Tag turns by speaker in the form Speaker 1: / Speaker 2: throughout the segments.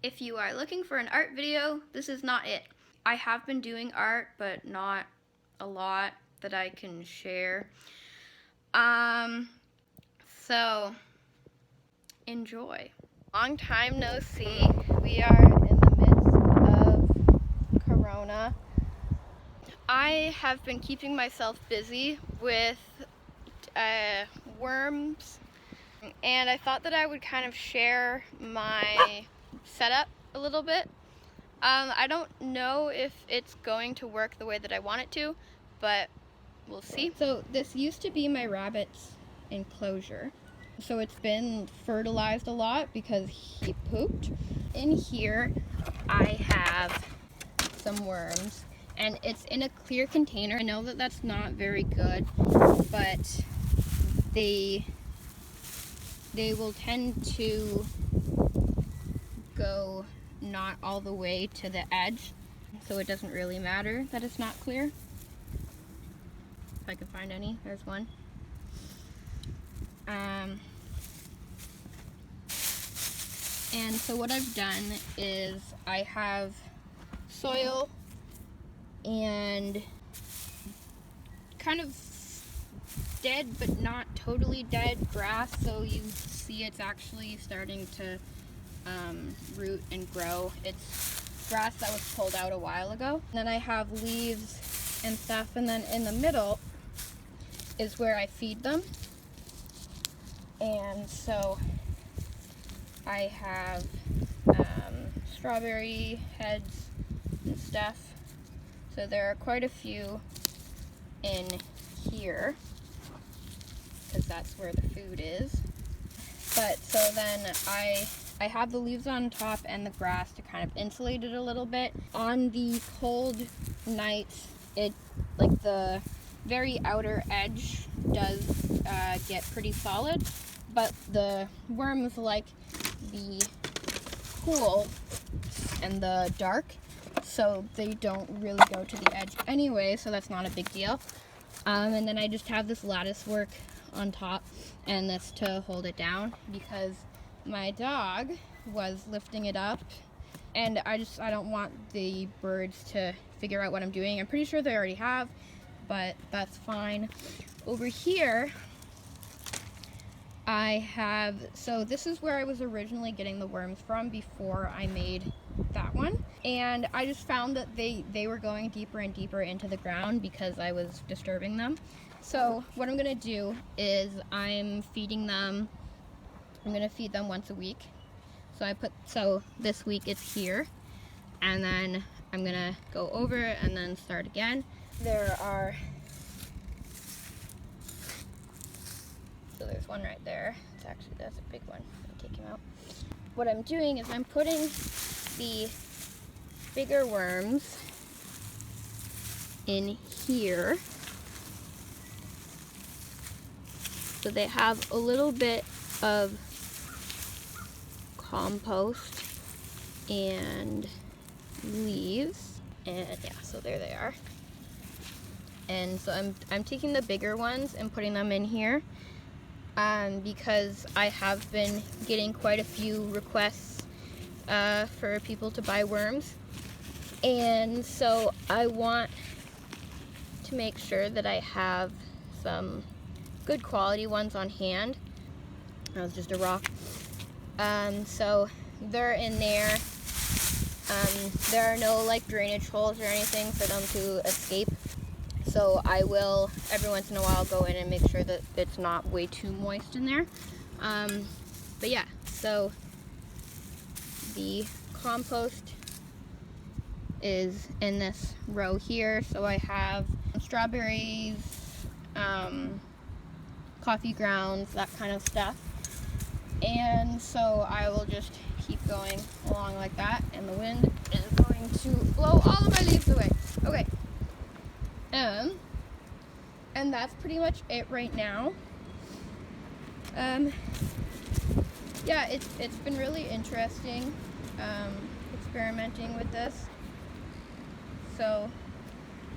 Speaker 1: If you are looking for an art video, this is not it. I have been doing art, but not a lot that I can share. So enjoy. Long time no see. We are in the midst of Corona. I have been keeping myself busy with worms, and I thought that I would kind of share my setup a little bit. I don't know if it's going to work the way that I want it to, but we'll see. So this used to be my rabbit's enclosure. So it's been fertilized a lot because he pooped. In here, I have some worms, and it's in a clear container. I know that that's not very good, but they will tend to go not all the way to the edge, so it doesn't really matter that it's not clear. If I can find any, there's one. And so what I've done is I have soil and kind of dead but not totally dead grass, so you see it's actually starting to root and grow. It's grass that was pulled out a while ago. And then I have leaves and stuff, and then in the middle is where I feed them. And so I have strawberry heads and stuff. So there are quite a few in here because that's where the food is. But so then I have the leaves on top and the grass to kind of insulate it a little bit. On the cold nights, like the very outer edge does get pretty solid, but the worms like the cool and the dark, so they don't really go to the edge anyway, so that's not a big deal. And then I just have this lattice work on top and this to hold it down because my dog was lifting it up, and I don't want the birds to figure out what I'm doing. I'm pretty sure they already have, but that's fine. Over here I have, so this is where I was originally getting the worms from before I made that one, and I just found that they were going deeper and deeper into the ground because I was disturbing them. So what I'm gonna do is I'm gonna feed them once a week. So this week it's here, and then I'm gonna go over and then start again. So there's one right there. That's a big one. I'll take him out. What I'm doing is I'm putting the bigger worms in here, so they have a little bit of compost and leaves, and yeah, so there they are. And so I'm taking the bigger ones and putting them in here because I have been getting quite a few requests for people to buy worms, and so I want to make sure that I have some good quality ones on hand. That was just a rock. So they're in there. There are no like drainage holes or anything for them to escape. So I will every once in a while go in and make sure that it's not way too moist in there. But yeah, so the compost is in this row here. So I have strawberries, coffee grounds, that kind of stuff. And so I will just keep going along like that, and the wind is going to blow all of my leaves away. Okay. And that's pretty much it right now. Yeah, it's been really interesting experimenting with this. So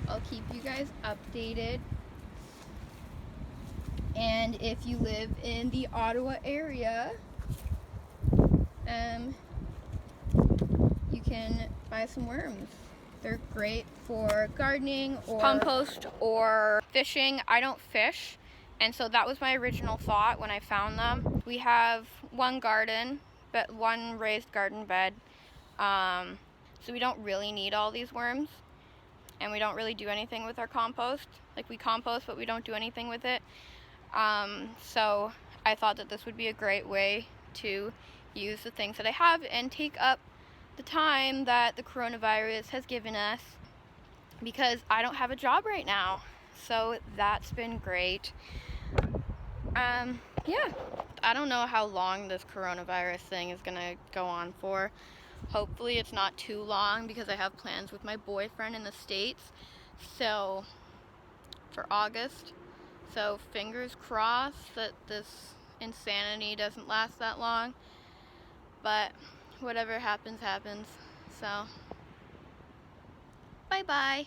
Speaker 1: I'll keep you guys updated. And if you live in the Ottawa area, can buy some worms. They're great for gardening or compost or fishing. I don't fish, and so that was my original thought when I found them. We have one garden, but one raised garden bed, so we don't really need all these worms, and we don't really do anything with our compost. Like, we compost, but we don't do anything with it. So I thought that this would be a great way to use the things that I have and take up the time that the coronavirus has given us, because I don't have a job right now. So that's been great. Yeah, I don't know how long this coronavirus thing is gonna go on for. Hopefully it's not too long, because I have plans with my boyfriend in the States, so for August. So fingers crossed that this insanity doesn't last that long. But whatever happens, happens. So, bye-bye.